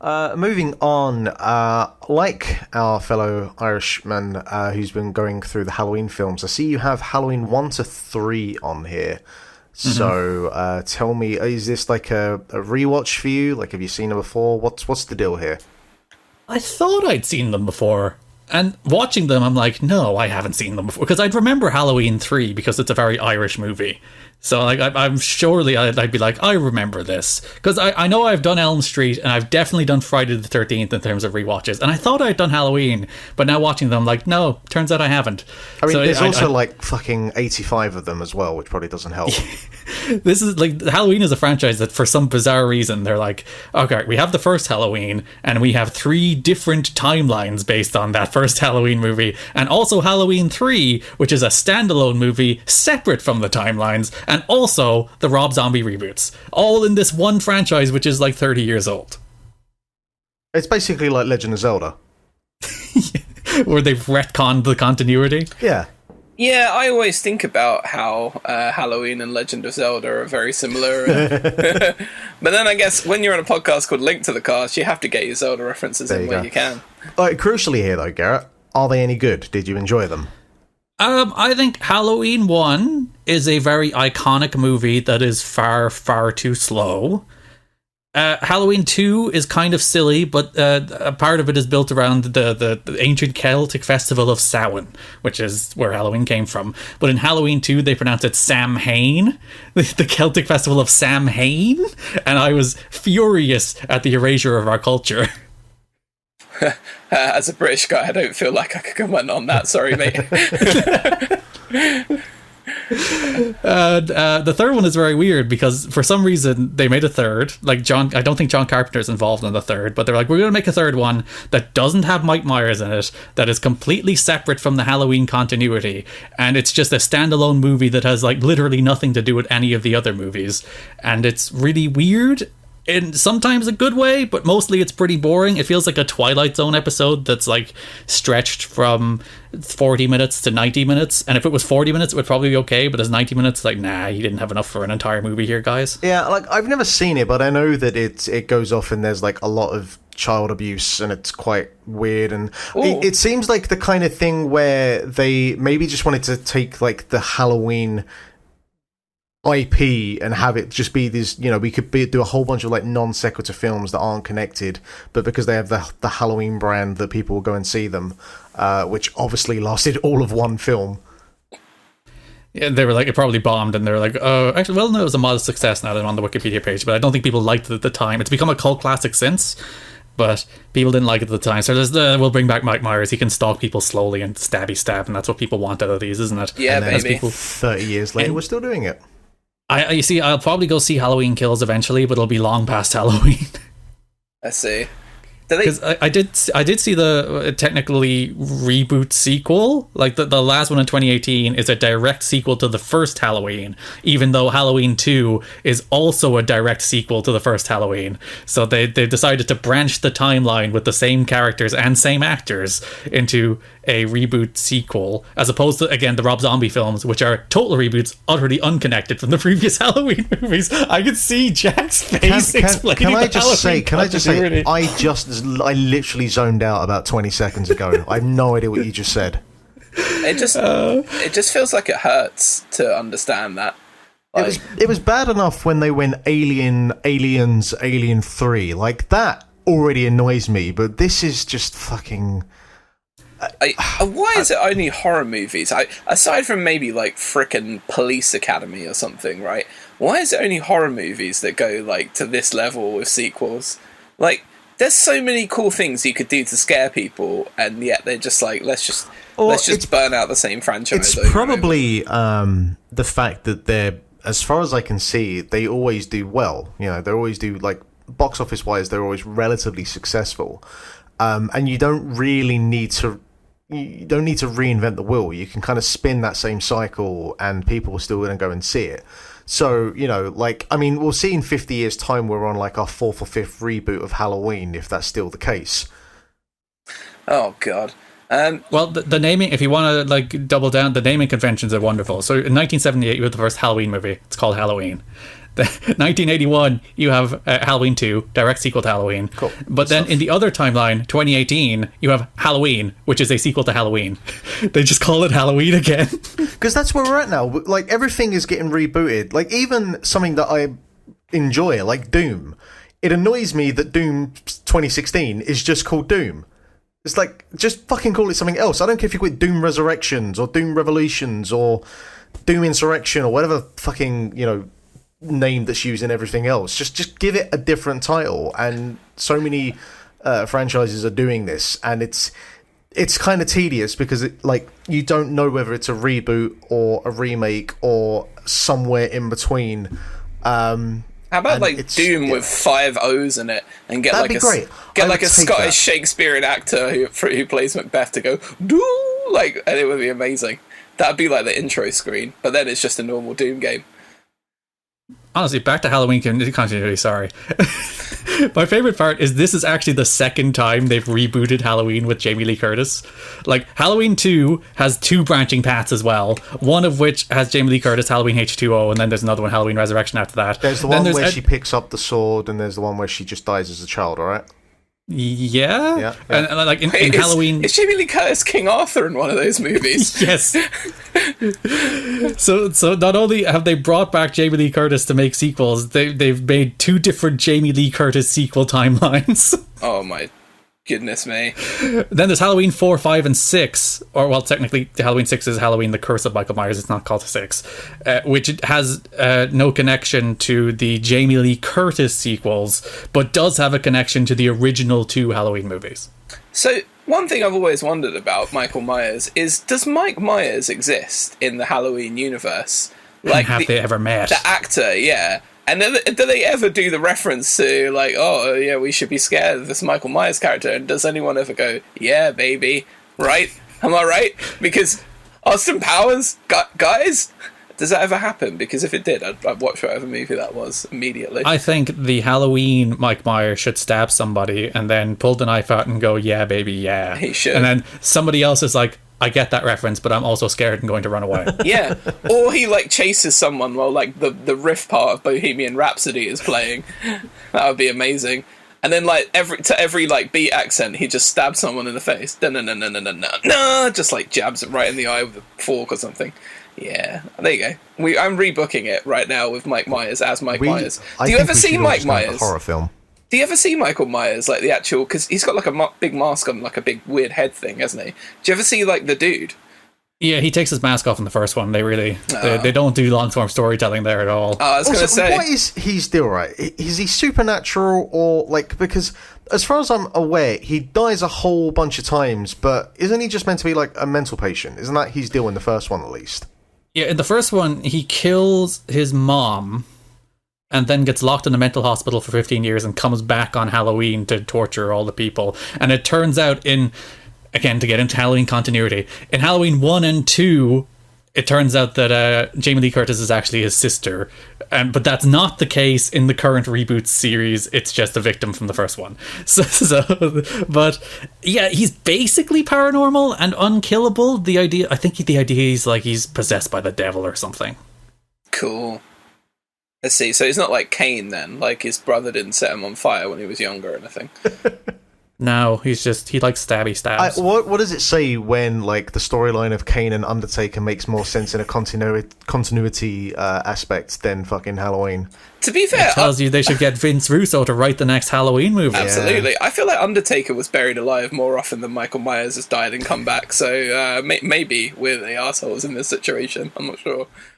Moving on, like our fellow Irishman who's been going through the Halloween films, I see you have Halloween 1 to 3 on here. So tell me, is this like a rewatch for you? Like, have you seen them before? What's the deal here? I thought I'd seen them before. And watching them, I'm like, no, I haven't seen them before. Because I'd remember Halloween 3 because it's a very Irish movie. So like, I'm surely I'd be like, I remember this. Because I know I've done Elm Street and I've definitely done Friday the 13th in terms of rewatches. And I thought I'd done Halloween, but now watching them, like, no, turns out I haven't. I mean, so there's also like fucking 85 of them as well, which probably doesn't help. This is like, Halloween is a franchise that for some bizarre reason, they're like, okay, we have the first Halloween and we have 3 different timelines based on that first Halloween movie. And also Halloween 3, which is a standalone movie separate from the timelines. And also the Rob Zombie reboots, all in this one franchise, which is like 30 years old. It's basically like Legend of Zelda. Where they've retconned the continuity. Yeah. Yeah, I always think about how Halloween and Legend of Zelda are very similar. But then I guess when you're on a podcast called Link to the Cast, you have to get your Zelda references in where you can. Crucially here, though, Garrett, are they any good? Did you enjoy them? I think Halloween 1 is a very iconic movie that is far, far too slow. Halloween 2 is kind of silly, but a part of it is built around the ancient Celtic festival of Samhain, which is where Halloween came from. But in Halloween 2, they pronounce it Samhain, the Celtic festival of Samhain, and I was furious at the erasure of our culture. As a British guy, I don't feel like I could comment on that. Sorry, mate. The third one is very weird because for some reason they made a third. Like I don't think John Carpenter's involved in the third, but they're like, we're going to make a third one that doesn't have Mike Myers in it, that is completely separate from the Halloween continuity, and it's just a standalone movie that has like literally nothing to do with any of the other movies, and it's really weird. In sometimes a good way, but mostly it's pretty boring. It feels like a Twilight Zone episode that's like stretched from 40 minutes to 90 minutes. And if it was 40 minutes, it would probably be okay. But as 90 minutes, like, nah, you didn't have enough for an entire movie here, guys. Yeah, like, I've never seen it, but I know that it goes off and there's like a lot of child abuse and it's quite weird. And it seems like the kind of thing where they maybe just wanted to take like the Halloween IP and have it just be these, we could do a whole bunch of like non sequitur films that aren't connected, but because they have the Halloween brand that people will go and see them, which obviously lasted all of one film. Yeah, they were like, it probably bombed, and they were like, oh, actually, well, no, it was a modest success now that I'm on the Wikipedia page, but I don't think people liked it at the time. It's become a cult classic since, but people didn't like it at the time. So we'll bring back Mike Myers. He can stalk people slowly and stabby stab, and that's what people want out of these, isn't it? Yeah, and baby. 30 years later, we're still doing it. You see, I'll probably go see Halloween Kills eventually, but it'll be long past Halloween. I see. Because I did see the technically reboot sequel. Like the last one in 2018 is a direct sequel to the first Halloween, even though Halloween 2 is also a direct sequel to the first Halloween. So they decided to branch the timeline with the same characters and same actors into a reboot sequel, as opposed to, again, the Rob Zombie films, which are total reboots, utterly unconnected from the previous Halloween movies. I could see Jack's face explaining. Can I just say, I literally zoned out about 20 seconds ago. I have no idea what you just said. It just feels like it hurts to understand that. Like, it was bad enough when they went Aliens, Alien 3. Like, that already annoys me, but this is just fucking... why is it only horror movies? Aside from maybe like frickin' Police Academy or something, right? Why is it only horror movies that go like to this level with sequels? Like, there's so many cool things you could do to scare people, and yet they're just like, let's just burn out the same franchise. It's probably the fact that they're, as far as I can see, they always do well. They always do, like, box office wise, they're always relatively successful. And you don't really need to reinvent the wheel. You can kind of spin that same cycle and people are still going to go and see it. So, we'll see in 50 years' time we're on like our 4th or 5th reboot of Halloween, if that's still the case. Oh, God. Well, the naming, if you want to like double down, the naming conventions are wonderful. So in 1978, you had the first Halloween movie. It's called Halloween. 1981, you have Halloween 2, direct sequel to Halloween. Cool. But then in the other timeline, 2018, you have Halloween, which is a sequel to Halloween. They just call it Halloween again. Because that's where we're at now. Like, everything is getting rebooted. Like, even something that I enjoy, like Doom. It annoys me that Doom 2016 is just called Doom. It's like, just fucking call it something else. I don't care if you call it Doom Resurrections or Doom Revolutions or Doom Insurrection or whatever fucking, name that's used in everything else. Just give it a different title. And so many franchises are doing this, and it's kind of tedious because you don't know whether it's a reboot or a remake or somewhere in between. How about Doom with 5 O's in it, and get that'd like a Scottish Shakespearean actor who plays Macbeth to go Doom, and it would be amazing. That'd be like the intro screen, but then it's just a normal Doom game. Honestly, back to Halloween continuity, sorry. My favorite part is this is actually the second time they've rebooted Halloween with Jamie Lee Curtis. Like, Halloween 2 has 2 branching paths as well, one of which has Jamie Lee Curtis, Halloween H2O, and then there's another one, Halloween Resurrection, after that. There's the one where she picks up the sword, and there's the one where she just dies as a child, alright? Yeah. And like in Halloween, is Jamie Lee Curtis King Arthur in one of those movies? Yes. So not only have they brought back Jamie Lee Curtis to make sequels, they've made 2 different Jamie Lee Curtis sequel timelines. Oh my goodness me. Then there's Halloween 4, 5, and 6, or well, technically Halloween 6 is Halloween the Curse of Michael Myers. It's not called 6, which has no connection to the Jamie Lee Curtis sequels, but does have a connection to the original 2 Halloween movies. So one thing I've always wondered about Michael Myers is, does Mike Myers exist in the Halloween universe? Like, have they ever met? The actor, yeah. And do they ever do the reference to, like, oh, yeah, we should be scared of this Michael Myers character? And does anyone ever go, yeah, baby, right? Am I right? Because Austin Powers, guys, does that ever happen? Because if it did, I'd watch whatever movie that was immediately. I think the Halloween Mike Myers should stab somebody and then pull the knife out and go, yeah, baby, yeah. He should. And then somebody else is like, I get that reference, but I'm also scared and going to run away. Yeah, or he chases someone while the riff part of Bohemian Rhapsody is playing. That would be amazing. And then every beat accent, he just stabs someone in the face. No, just jabs it right in the eye with a fork or something. Yeah, there you go. I'm rebooking it right now with Mike Myers as Mike Myers. Do you ever see Mike Myers? Horror film. Do you ever see Michael Myers, the actual... Because he's got, a big mask on, a big weird head thing, hasn't he? Do you ever see, the dude? Yeah, he takes his mask off in the first one. They really... They don't do long-form storytelling there at all. I was going to say... What is he still, right? Is he supernatural or, Because, as far as I'm aware, he dies a whole bunch of times, but isn't he just meant to be, a mental patient? Isn't that his deal in the first one, at least? Yeah, in the first one, he kills his mom and then gets locked in a mental hospital for 15 years and comes back on Halloween to torture all the people. And it turns out again, to get into Halloween continuity, in Halloween 1 and 2, it turns out that Jamie Lee Curtis is actually his sister. But that's not the case in the current reboot series. It's just a victim from the first one. But yeah, he's basically paranormal and unkillable. I think the idea is he's possessed by the devil or something. Cool. Let's see, so he's not like Kane then, his brother didn't set him on fire when he was younger or anything. No, he likes stabby stabs. What does it say when the storyline of Kane and Undertaker makes more sense in a continuity aspect than fucking Halloween? To be fair, it tells you they should get Vince Russo to write the next Halloween movie. Absolutely. Yeah. I feel like Undertaker was buried alive more often than Michael Myers has died and come back, so maybe we're the assholes in this situation. I'm not sure.